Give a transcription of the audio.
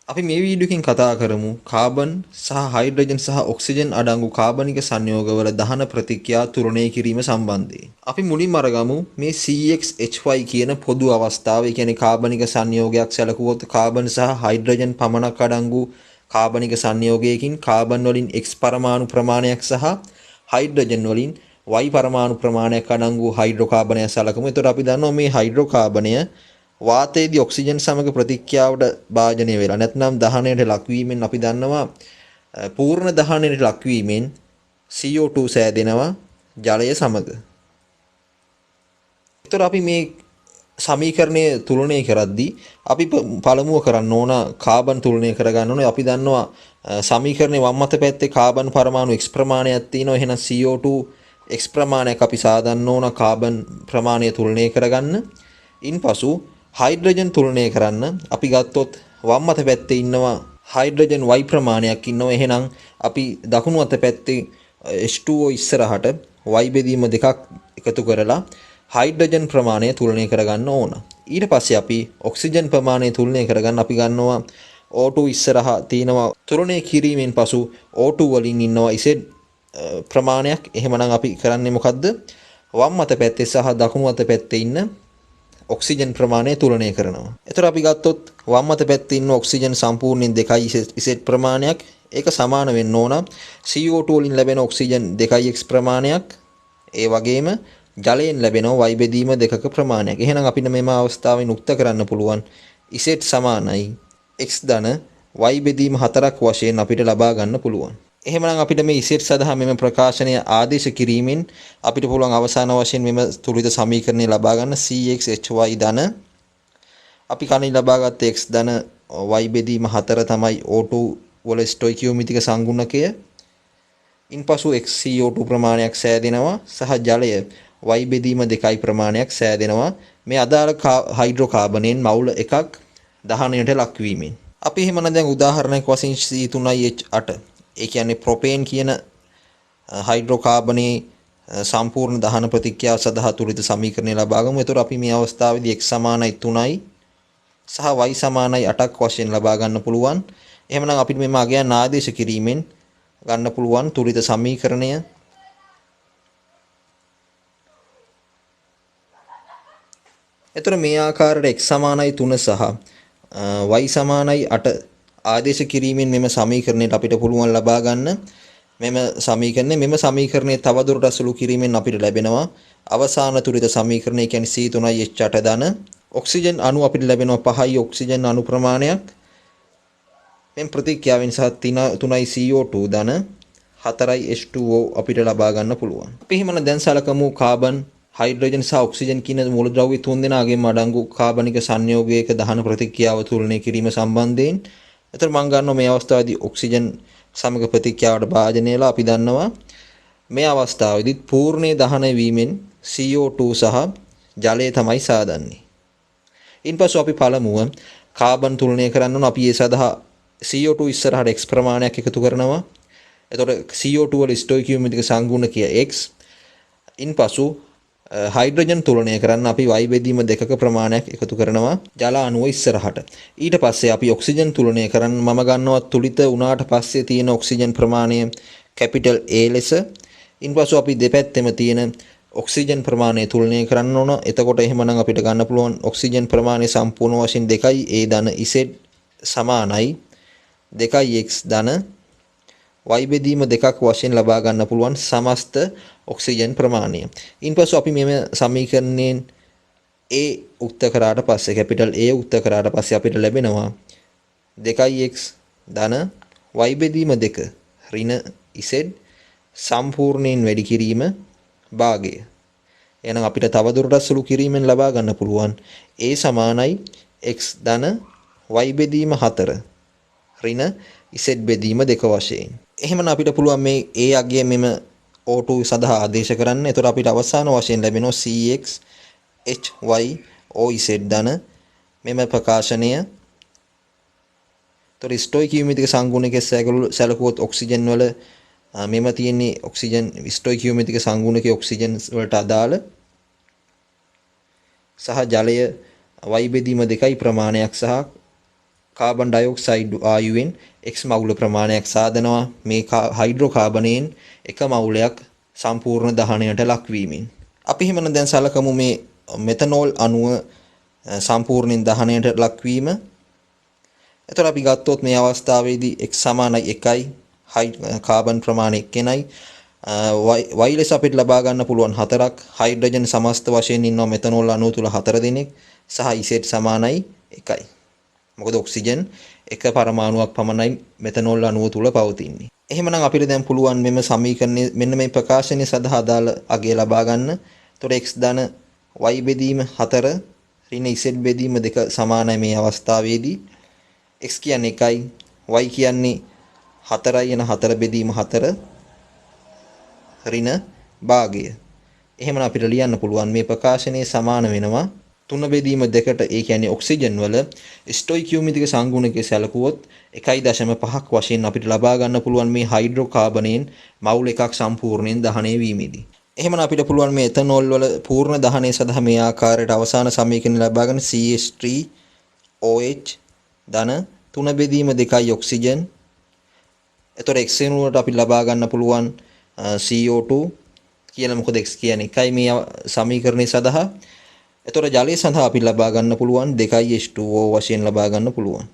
අපි මේ වීඩියෝ එකෙන් කතා කරමු කාබන් සහ හයිඩ්‍රජන් සහ ඔක්සිජන් අඩංගු කාබනික සංයෝගවල දහන ප්‍රතික්‍රියා තුලනය කිරීම සම්බන්ධයෙන්. අපි මුලින්ම අරගමු මේ CXHY කියන පොදු අවස්ථාව. ඒ කියන්නේ කාබනික සංයෝගයක් සැලකුවොත් කාබන් සහ හයිඩ්‍රජන් පමණක් අඩංගු කාබනික සංයෝගයකින් කාබන් වලින් X පරමාණු ප්‍රමාණයක් සහ හයිඩ්‍රජන් වලින් Y පරමාණු ප්‍රමාණයක් අඩංගු හයිඩ්‍රෝකාබනය සලකමු. එතකොට අපි දන්නවා මේ හයිඩ්‍රෝකාබනය වාතයේදී ඔක්සිජන් සමග ප්‍රතික්‍රියාවට භාජනය වෙලා නැත්නම් දහනයට ලක්වීමෙන් අපි දන්නවා පූර්ණ දහනයට ලක්වීමෙන් CO2 සෑදෙනවා ජලය සමග. එතකොට අපි මේ සමීකරණය තුලනය කරද්දී අපි පළමුව කරන්න ඕන කාබන් තුලනය කරගන්න ඕනේ. අපි දන්නවා සමීකරණේ වම් අත පැත්තේ කාබන් පරමාණු X ප්‍රමාණයක් තියෙනවා. එහෙනම් CO2 X ප්‍රමාණයක් අපි සාදන්න ඕන කාබන් ප්‍රමාණය තුලනය කරගන්න. ඉන්පසු හයිඩ්‍රජන් තුලනය කරන්න අපි ගත්තොත් වම් අත පැත්තේ ඉන්නවා හයිඩ්‍රජන් Y ප්‍රමාණයක් ඉන්නවා. එහෙනම් අපි දකුණු අත පැත්තේ H2O ඉස්සරහට Y බෙදීම දෙකක් එකතු කරලා හයිඩ්‍රජන් ප්‍රමාණය තුලනය කරගන්න ඕන. ඊට පස්සේ අපි ඔක්සිජන් ප්‍රමාණය තුලනය කරගන්න අපි ගන්නවා O2 ඉස්සරහා තියෙනවා තුලනය කිරීමෙන් පසු O2 වලින් ඉන්නවා Z ප්‍රමාණයක්. එහෙමනම් අපි කරන්නේ මොකද්ද? වම් අත පැත්තේ සහ දකුණු අත පැත්තේ ඉන්න ඔක්සිජන් ප්‍රමාණය තුලනය කරනවා. එතකොට අපි ගත්තොත් වම් අත පැත්තේ ඉන්න ඔක්සිජන් සම්පූර්ණයෙන් 2Z ප්‍රමාණයක්. ඒක සමාන වෙන්න ඕන CO2 වලින් ලැබෙන ඔක්සිජන් 2x ප්‍රමාණයක්. ඒ වගේම ජලයෙන් ලැබෙන Y බෙදීම දෙකක ප්‍රමාණයක්. එහෙනම් අපිට මෙම අවස්ථාවෙන් උක්ත කරන්න පුළුවන් Z සමානයි x ධන Y බෙදීම 4ක් වශයෙන් අපිට ලබා ගන්න පුළුවන්. එහෙමනම් අපිට මේ Z සඳහා මෙම ප්‍රකාශනය ආදේශ කිරීමෙන් අපිට පුළුවන් අවසාන වශයෙන් මෙම තුලිත සමීකරණය ලබා ගන්න CXHY ධන අපි කලින් ලබාගත් x ධන Y බෙදීම 4 තමයි O2 වල ස්ටොයිකියෝමිතික සංගුණකය. ඉන්පසු x CO2 ප්‍රමාණයක් සෑදෙනවා සහ ජලය Y බෙදීම 2යි ප්‍රමාණයක් සෑදෙනවා මේ අදාළ හයිඩ්‍රෝකාබනයෙන් මවුල එකක් දහනයට ලක්වීමෙන්. අපි එහෙමනම් දැන් උදාහරණයක් වශයෙන් C3H8 ඒ කියන්නේ ප්‍රොපේන් කියන හයිඩ්‍රෝකාබනයේ සම්පූර්ණ දහන ප්‍රතික්‍රියාව සඳහා තුලිත සමීකරණය ලබා ගමු. ඒතර අපි මේ අවස්ථාවේදී x සමානයි 3යි සහ y සමානයි 8ක් වශයෙන් ලබා ගන්න පුළුවන්. එහෙමනම් අපිට මේ මාගයන් ආදේශ කිරීමෙන් ගන්න පුළුවන් තුලිත සමීකරණය. එතකොට මේ ආකාරයට x සමානයි 3 සහ y සමානයි 8 ආදේශ කිරීමෙන් මෙම සමීකරණයට අපිට පුළුවන් ලබා ගන්න මෙම සමීකරණය තවදුරටත් සුළු කිරීමෙන් අපිට ලැබෙනවා අවසාන තුලිත සමීකරණය කියන්නේ C3H8 ධන ඔක්සිජන් අණු අපිට ලැබෙනවා 5යි ඔක්සිජන් අණු ප්‍රමාණයක් මෙම් ප්‍රතික්‍රියාවෙන් සහ 3යි CO2 ධන 4යි H2O අපිට ලබා ගන්න පුළුවන්. අපි එහෙමනම් දැන් සලකමු කාබන් හයිඩ්‍රජන් සහ ඔක්සිජන් කියන මූලද්‍රව්‍ය තුන් දෙනාගේම අඩංගු කාබනික සංයෝගයක දහන ප්‍රතික්‍රියාව තුලනය කිරීම සම්බන්ධයෙන්. එතකොට මම ගන්නවා මේ අවස්ථාවේදී ඔක්සිජන් සමග ප්‍රතික්‍රියාවට භාජනය වෙලා අපි දන්නවා මේ අවස්ථාවේදී පූර්ණේ දහනය වීමෙන් CO2 සහ ජලය තමයි සාදන්නේ. ඉන්පසු අපි පළමුව කාබන් තුලනය කරන්න ඕන. අපි ඒ සඳහා CO2 ඉස්සරහට X ප්‍රමාණයක් එකතු කරනවා. එතකොට CO2 වල ස්ටොයිකියෝමෙට්‍රික සංගුණකය X. ඉන්පසු හයිඩ්‍රජන් තුලනය කරන්න අපි Y බෙදීම දෙකක ප්‍රමාණයක් එකතු කරනවා ජල අණුව ඉස්සරහට. ඊට පස්සේ අපි ඔක්සිජන් තුලනය කරන්න මම ගන්නවා තුලිත උනාට පස්සේ තියෙන ඔක්සිජන් ප්‍රමාණය කැපිටල් A ලෙස. ඉන්පසු අපි දෙපැත්තෙම තියෙන ඔක්සිජන් ප්‍රමාණය තුලනය කරන්න ඕන. එතකොට එහෙමනම් අපිට ගන්න පුළුවන් ඔක්සිජන් ප්‍රමාණය සම්පූර්ණ වශයෙන් 2යි A ධන Z සමානයි 2යි x ධන Y බෙදීම දෙකක් වශයෙන් ලබා ගන්න පුළුවන් සමස්ත ඔක්සිජන් ප්‍රමාණය. ඉන්පසු අපි මෙම සමීකරණයෙන් A උක්ත කරාට පස්සේ කැපිටල් A උක්ත කරාට පස්සේ අපිට ලැබෙනවා 2x ධන y බෙදීම 2 ඍණ z සම්පූර්ණයෙන් වැඩි කිරීම භාගය. එහෙනම් අපිට තවදුරටත් සුළු කිරීමෙන් ලබා ගන්න පුළුවන් A සමානයි x ධන y බෙදීම 4 ඍණ z බෙදීම 2 වශයෙන්. එහෙමනම් අපිට පුළුවන් මේ A අගය මෙම O2 සඳහා ආදේශ කරන්න. එතකොට අපිට අවසාන වශයෙන් ලැබෙනවා CX HY OZ ධන මෙම ප්‍රකාශනය. එතකොට ස්ටොයිකියෝමෙට්‍රික සංගුණකයේ සැලකුවොත් ඔක්සිජන් වල මෙම තියෙන්නේ ඔක්සිජන් ස්ටොයිකියෝමෙට්‍රික සංගුණකයේ ඔක්සිජන් වලට අදාළ සහ ජලය Y බෙදීම 2යි ප්‍රමාණයක් සහ කාබන් ඩයොක්සයිඩ් වායුවෙන් X මවුල ප්‍රමාණයක් සාදනවා මේ හයිඩ්‍රෝකාබනයෙන් එක මවුලයක් සම්පූර්ණ දහනයට ලක්වීමෙන්. අපි එහෙමනම් දැන් සලකමු මේ මෙතනෝල් අණුව සම්පූර්ණයෙන් දහනයට ලක්වීම. එතකොට අපි ගත්තොත් මේ අවස්ථාවේදී X සමානයි 1යි කාබන් ප්‍රමාණය 1යි y ලෙස අපිට ලබා ගන්න පුළුවන් 4ක් හයිඩ්‍රජන් සමස්ත වශයෙන් ඉන්නවා මෙතනෝල් අණුව තුල 4 දෙනෙක් සහ Z සමානයි 1යි. මොකද ඔක්සිජන් එක පරමාණුවක් පමණයි මෙතනෝල් අණුව තුල පවතින්නේ. එහෙමනම් අපිට දැන් පුළුවන් මෙම සමීකරණය මෙන්න මේ ප්‍රකාශනය සඳහා අදාළ අගය ලබා ගන්න. එතකොට x ධන y බෙදීම 4 ඍණ z බෙදීම 2 සමානයි මේ අවස්ථාවේදී. x කියන්නේ 1යි y කියන්නේ 4යි එන 4 බෙදීම 4 ඍණ භාගය. එහෙමනම් අපිට ලියන්න පුළුවන් මේ ප්‍රකාශනයේ සමාන වෙනවා 3 බෙදීම 2ට ඒ කියන්නේ ඔක්සිජන් වල ස්ටොයිකියෝමීතික සංගුණකයේ සැලකුවොත් 1.5ක් වශයෙන් අපිට ලබා ගන්න පුළුවන් මේ හයිඩ්‍රෝකාබනයෙන් මවුල් එකක් සම්පූර්ණයෙන් දහනය වීමේදී. එහෙමනම් අපිට පුළුවන් මේ එතනෝල් වල පූර්ණ දහනය සඳහා මේ ආකාරයට අවසාන සමීකරණය ලබා ගන්න CH3OH ධන 3 බෙදීම 2යි ඔක්සිජන්. එතකොට x වෙනුවට අපි ලබා ගන්න පුළුවන් CO2 කියලා මොකද x කියන්නේ 1යි මේ සමීකරණය සඳහා. එතකොට ජලය සඳහා අපි ලබා ගන්න පුළුවන් 2H2O වශයෙන් ලබා ගන්න පුළුවන්.